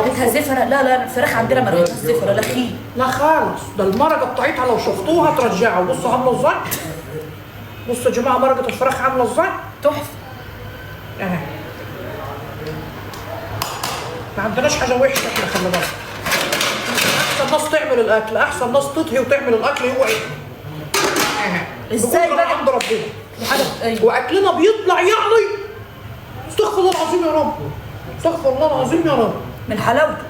ريحتها زفره. لا لا، الفراخ عندنا ما ريحتها زفره لا خير. لا خالص، ده المرقه بتاعتها لو شفتوها ترجعوا. بصوا عامله ازاي. بصوا يا جماعه مرقه الفراخ عامله ازاي. تحفه. اهي ما عندناش حاجه وحشه احنا، خلي بالك. احسن ناس تعمل الاكل، احسن ناس تطهي وتعمل الاكل هو احنا. ازاي بقى عند ربنا حاجه؟ ايوه واكلنا بيطلع يعني استغفر الله العظيم يا رب، استغفر الله العظيم يا رب، من حلاوته.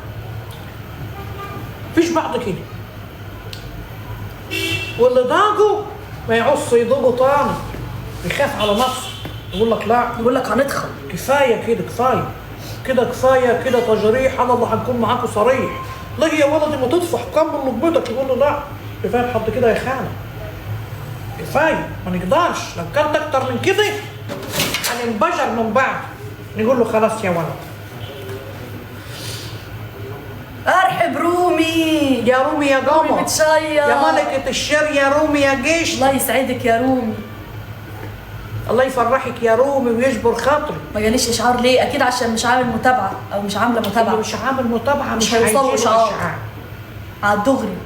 مفيش بعد كده. واللي ضاقه ما يعص يضوقه تاني، يخاف على نفسه، يقول لك لا، يقول لك هندخل كفايه كده، كفايه كده، كفايه كده تجريح، انا اللي هنكون معاكم صريح. ليه يا ولدي ما تطفح كمل لقمتك؟ يقول له لا كفايه لحد كده يا خالد، كفايه ما نقدرش، لو كانت اكتر من كده هننبجر من بعض. نقول له خلاص يا ولد. ارحب رومي. يا رومي يا قمر، رومي بتشير يا ملكة الشر، يا رومي يا جيش. الله يسعدك يا رومي. الله يفرحك يا رومي ويجبر خاطري. ما جانيش اشعار ليه؟ اكيد عشان مش عامل متابعه او مش عامله متابعه. اللي مش عامل متابعه مش هيوصلوا اشعار اشعار على الدغري.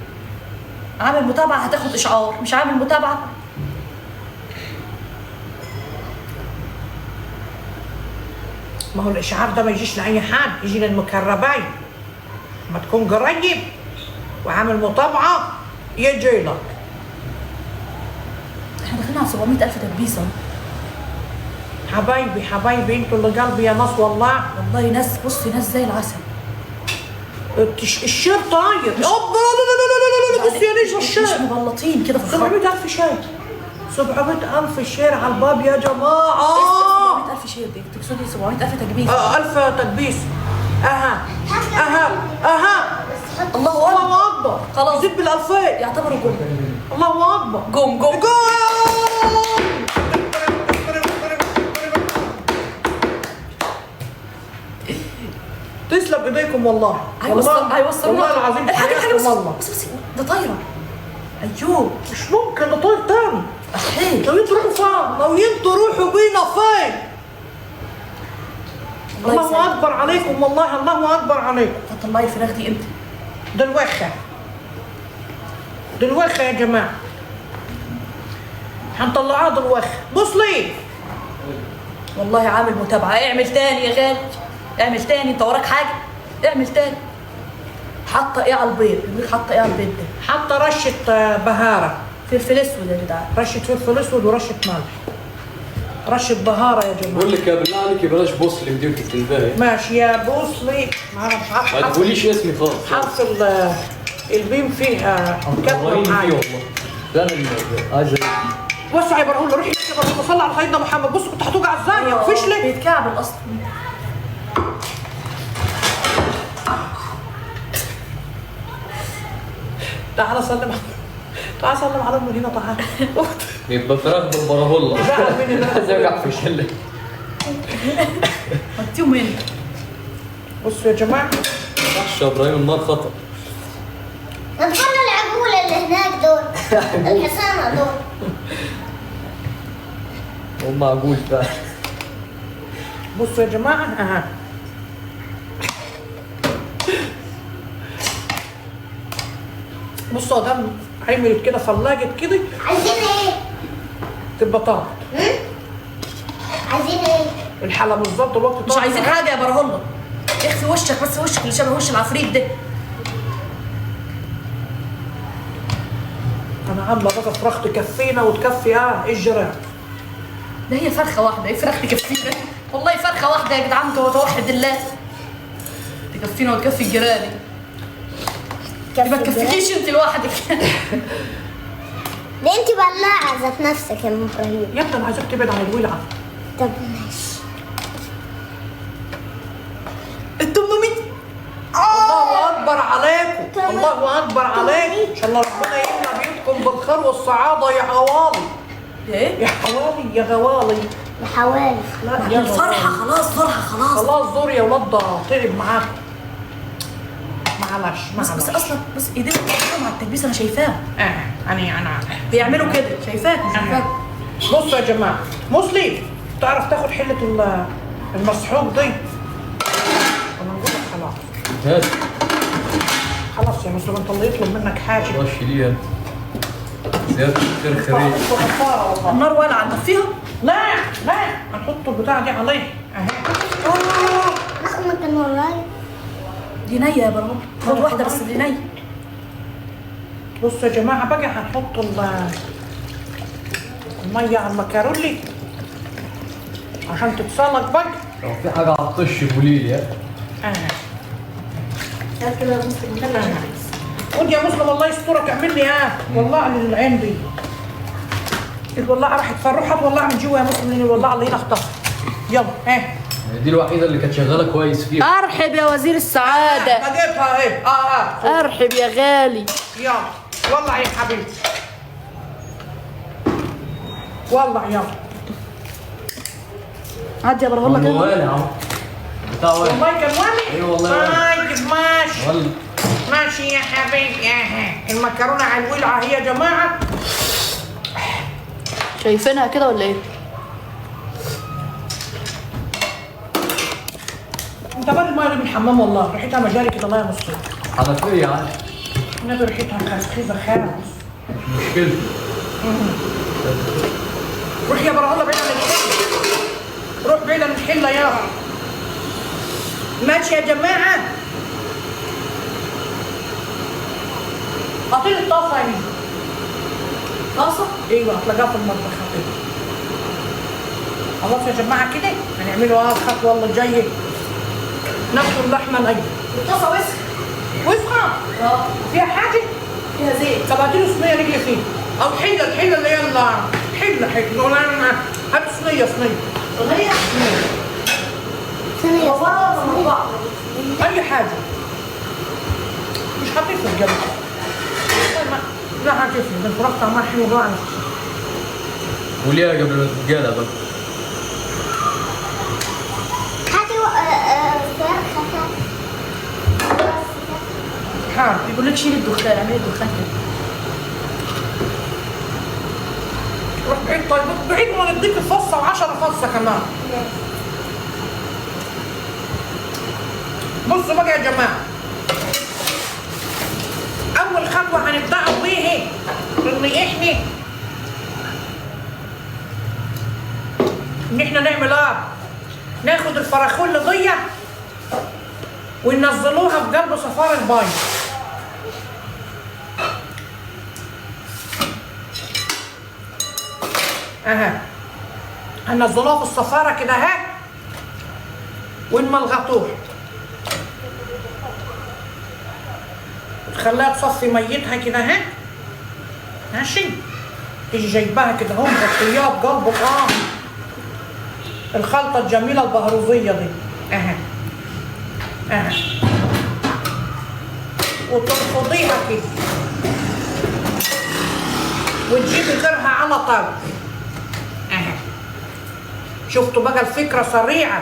عامل متابعه هتاخد اشعار، مش عامل متابعه ما هو الاشعار ده ما يجيش لاي حد، يجي للمكربين. ما تكون قريب وعامل متابعه يجي لك. احنا داخلين على 700,000 تدبيسه. حبايبي حبايبي انتوا اللي قلبي يا ناس، والله والله ناس، بصي ناس زي العسل. الشير طاير. اوبا لا لا لا لا لا، بص يا نيش الشير مش مبلطين كده في الخط. 700,000 شير، 700,000 شير على الباب يا جماعه. 700,000 شير دي تقصدي 700,000 تكبيس. 1000 تكبيس. اها اها اها، الله اكبر. الله اكبر. خلاص زد بالالفين، يعتبروا جم. الله اكبر. جم جم جول. تسلم ايديكم والله. هيوصلونا والله العظيم الحاجه والله. بس ده طايره. ايوه مش ممكن ده طاير تاني. احيي. ناويين تروحوا فين؟ ناويين تروحوا بينا فين؟ الله اكبر عليكم والله، الله اكبر عليكم. هتطلعي الفراخ دي امتى؟ دلوخه دلوخه يا جماعه، هنطلعوها دلوخه. بص ليه؟ والله عامل متابعه. اعمل تاني يا غالي، اعمل تاني. انت وراك حاجه؟ اعمل تاني. حاطه ايه على البيض؟ يقول لك حاطه ايه على البيض ده؟ حاطه رشه بهاره، فلفل اسود يا جدعان، رشه فلفل اسود ورشه ملح، رشه بهاره يا جماعه. بقول لك يا بالله عليك بلاش بوصلي دي وتنتبهي. ماشي يا بوصلي. ما انا مش عارف ما تقوليش اسمي خالص. حرف البيم فيه كتبه معايا والله. ده عايز وسع يا برهول. روح يا برهول صلي على سيدنا محمد. بص كنت هتوجع ازاي يا فشلة. بيتكعبل اصلا. تعالى سلم، تعالى سلم على امي هنا. تعالى يبقى فراخ بالبرهولة. زعل مني ده. عايز ارجع في شله. حطيهم هنا. بصوا يا جماعه، وحش يا ابراهيم، النار خطر. نخلي العقول اللي هناك دول، الحصانة دول. هم عقول فعلا. بصوا يا جماعه اها. بصوا ده عملت كده، فلاجت كده. عايزين ايه؟ تبقى طارت. عايزين ايه؟ الحاله بالظبط الوقت. مش عايزين حاجه يا برهولة. اخفي وشك بس، وشك اللي شبه وش العفريت ده. انا عامله بقى فراخ تكفينا وتكفي ايه الجيران. ده هي فرخه واحده، ايه فراخ تكفينا؟ والله فرخه واحده يا جدعان، توحد الله. تكفينا وتكفي الجيران. ما تكفيكيش انت لوحدك. ده انت بلاعة ذات نفسك يا ام ابراهيم. يا ابني انا عايزك تبعد عن الولعه. طب ماشي. ال 800. الله اكبر عليكم، الله اكبر عليكم. ان شاء الله ربنا يملى بيوتكم بالخير والسعاده يا غوالي. ايه؟ يا حوالي يا غوالي. بحوالي. لا يا الفرحه غوالي. خلاص، فرحه خلاص. خلاص دور يا ولاد تعب معاكم. معلش بس اصلا بس ايديهم مع التكبيس انا شايفاهم. انا بيعملوا كده، شايفاكم. بصوا يا جماعه، مسلم تعرف تاخد حله المسحوق دي؟ انا نقول لك خلاص. هات خلاص يا مسلم انت اللي يطلب منك حاجه. رش ليها زيادة خير خيرين. غفاره والله. النار ولعت نطفيها. لا لا هنحط البتاعه دي عليه اهي. اخو كان ورايا. دي نية يا برامج، خد واحدة بس دي نية. بصوا يا جماعه بقى هنحط الميه على المكارولي عشان تتسلق بقى. لو في حاجة على الطش قوليلي ها. هات كده يا مسلم. خد يا مسلم الله يسترك اعمل لي والله اللي العين دي. الولاعه راحت تفرح هتولع من جوا يا مسلم لان الولاعه اللي هنا اختفت. يلا دي الوحيدة اللي كانت شغالة كويس فيها. ارحب يا وزير السعادة. بجيبها اهي. ارحب يا غالي. يلا ولع يا حبيبي. ولع يلا. عدي يا برامج والله كده. والع اهو. بتاع والع. والله كان ولي. ايوه والله طيب ماشي. والله. ماشي يا حبيبي المكرونه على الولعه اهي يا جماعه. شايفينها كده ولا ايه؟ انت مال الميه اللي من الحمام والله ريحتها مجاري كده الله يا مسلم. حنفية عادي. النبي ريحتها خسخيزه خالص. مش مشكلتي. روح يا برا الله بعيد عن الحله. روح بعيد عن الحله يا ماشي يا جماعه. اعطيني الطاسه يا مين. طاسة؟ ايوه هتلاقيها في المطبخ حبيبي. خلاص يا جماعه كده هنعمله الخطوه اللي جايه. ناخد اللحمه نقي. الطاسة وسخ. وسخه فيها حاجه؟ فيها زيت. طب هاتيله صينيه رجلي فيه او الحله اللي هي حله ولا هات صينيه صينية؟ ثانية مربعة. اي حاجه مش هتفرق جنبك. لا هتفرق ده الفراخ طعمها حلو بقى. وليها قبل ما تتجلى بقى. هاتي فراخ حار بيقول لك شيل الدخان، اعملي الدخان كده. روح بعيد. طيب بعيد ما نديك الفصه و10 فصه كمان. بصوا بقى يا جماعه اول خطوه هنبداوا بيها ان احنا نعمل ناخد الفراخول دي وننزلوها في قلب صفار البايض. هننزلوها في الصفاره كده ونملغطوها وتخليها تصفي ميتها كده ماشي. تيجي جايباها كده مغطياها بقلب الخلطه الجميله البهروزيه دي وتنفضيها كده وتجيبي غيرها على طاوله. شفتوا بقى الفكره سريعه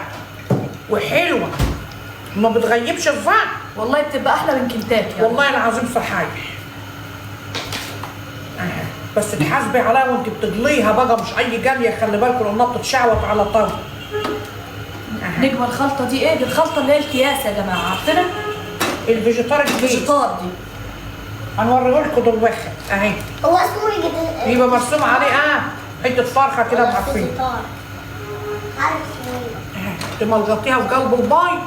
وحلوه ما بتغيبش الظهر. والله بتبقى احلى من كنتاكي يعني. والله العظيم صحيح. بس تحاسبي عليها وانت بتقليها بقى مش اي جاليه. خلي بالكم لانها بتتشعوط على طاوله. نجمة الخلطة دي ايه؟ دي الخلطة اللي هي الكياس يا جماعة، عارفينها؟ الفيجيتار الفيجيتار دي. هنوريه لكم دلوقتي اهي. هو اسمه ايه كده؟ يبقى مرسوم عليه حته فرخه كده معفنه. عارف اسمه ايه؟ تملغطيها في قلب البيض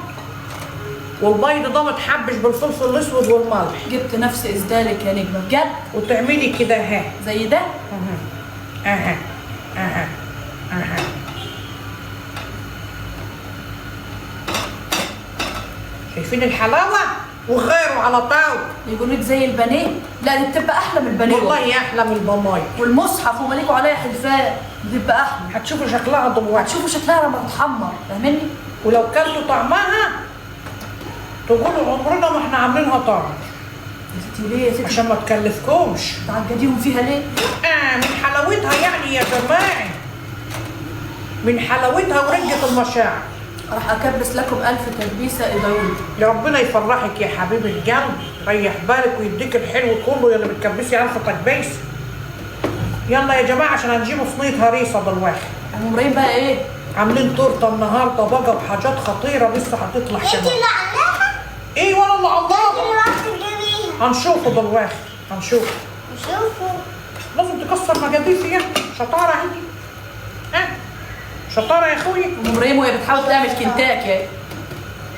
والبيض ده متحبش بالفلفل الاسود والملح. جبت نفس اسدالك يا نجمة بجد. وتعملي كده زي ده. شايفين الحلاوه وغيره على طاوله. يقول لك زي البانيه. لا دي بتبقى احلى من البانيه والله احلى من البمايه. والمصحف ومالكوا عليها حلفان دي بتبقى احلى. هتشوفوا شكلها دلوقتي. هتشوفوا شكلها لما تتحمر، فاهمني؟ ولو كلتوا طعمها تقولوا عمرنا ما احنا عاملينها طعم. يا ستي ليه يا ستي؟ عشان ما تكلفكمش. تعجديهم فيها ليه؟ من حلاوتها يعني يا جماعه. من حلاوتها ورقه المشاعر. راح اكبس لكم 1000 تكبيسه ادعوا يا ربنا يفرحك يا حبيب القلب. ريح بالك ويديك الحلو كله يا اللي بتكبسي 1000 تكبيس. يلا يا جماعه عشان هنجيبوا صينيه هريسه دلوقتي. ام ابراهيم بقى ايه؟ عاملين تورته النهارده بقى بحاجات خطيره لسه هتطلع انت كمان. اللي عاملاها؟ ايه وانا هنشوفه دلوقتي، هنشوفه. شوفوا. لازم تكسر مجاديفي يا شطاره عندي. ها شطاره يا اخوي. ام ريمو هي بتحاول تعمل كنتاكي.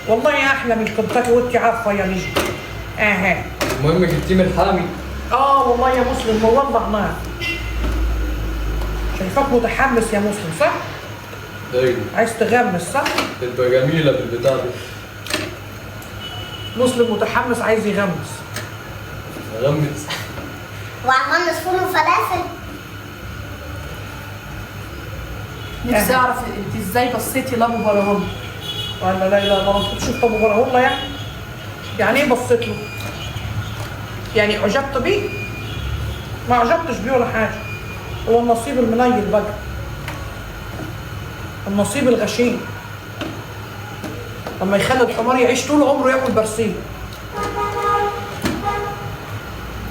والله يا احلى من كنتاكي وانت عارفه يا نجم. اها. المهم جبتيه من الحامي. والله يا مسلم مولع نار. شايفاك متحمس يا مسلم صح؟ ايوه. عايز تغمس صح؟ تبقى جميلة بالبتاع ده. مسلم متحمس عايز يغمس. غمس. وعملنا فول وفلافل. نفسي اعرف انت ازاي بصيتي لابو براهون. ولا لا لا ما كنت شفت ابو براهون يعني؟ يعني ايه بصيت له؟ يعني عجبت بيه؟ ما عجبتش بيه ولا حاجه. هو النصيب المنيل بقى. النصيب الغشيم. لما يخلي الحمار يعيش طول عمره ياكل برسيم.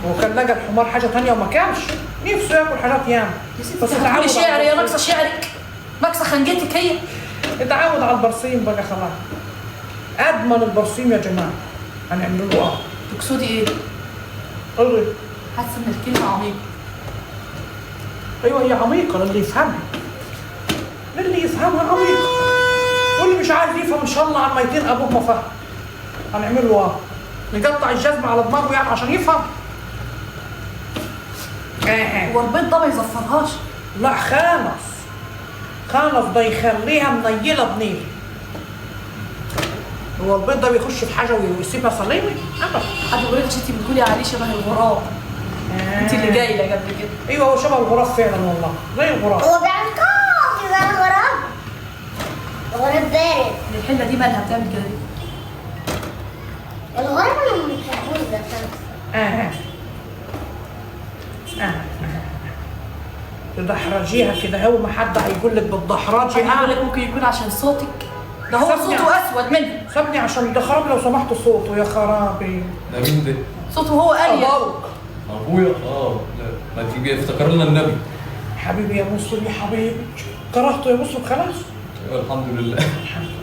هو كان لقى الحمار حاجه تانية وما كانش نفسه ياكل حاجات ياما. بس تقولي شعر يا ناقصه شعرك. ناقصه خنجتك هي. اتعود على البرسيم بقى خلاص. ادمن البرسيم يا جماعه. هنعمل له تقصدي ايه؟ قولي. حاسه ان الكلمه عميقه. ايوه هي عميقه للي يفهمها. للي يفهمها عميقه. واللي مش عايز يفهم ان شاء الله عما يتين ابوه ما فهم. هنعمل له نقطع الجزمه على دماغه يعني عشان يفهم. هو البيض ده ما يزفرهاش. لا خانص. خانص ده يخليها منيله بنيل. هو البيض ده بيخش في حاجه ويسيبها سليمه؟ ابدا. حد بيقول لك انت بتقولي عليه شبه الغراب. انت اللي جايه قبل كده. ايوه هو شبه الغراب فعلا والله زي الغراب. هو بيعمل كوفي زي الغراب. الغراب بارد. الحله دي مالها بتعمل كده ليه؟ الغراب انا ما بحبوش ده خالص. تدحرجيها كده هو ما حد هيقول لك بتدحرجي. بيقول لك ممكن يكون عشان صوتك. ده هو سابني صوته اسود منه. سابني عشان ده خرابي لو سمحت صوته يا خرابي. ده مين ده؟ صوته هو قال أبوك. ابويا. لا ما تيجي افتكر لنا النبي. حبيبي يا مسلم يا حبيبي. كرهته يا مسلم خلاص. الحمد لله.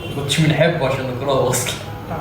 ما كنتش بنحبه عشان نكرهه اصلا. تعال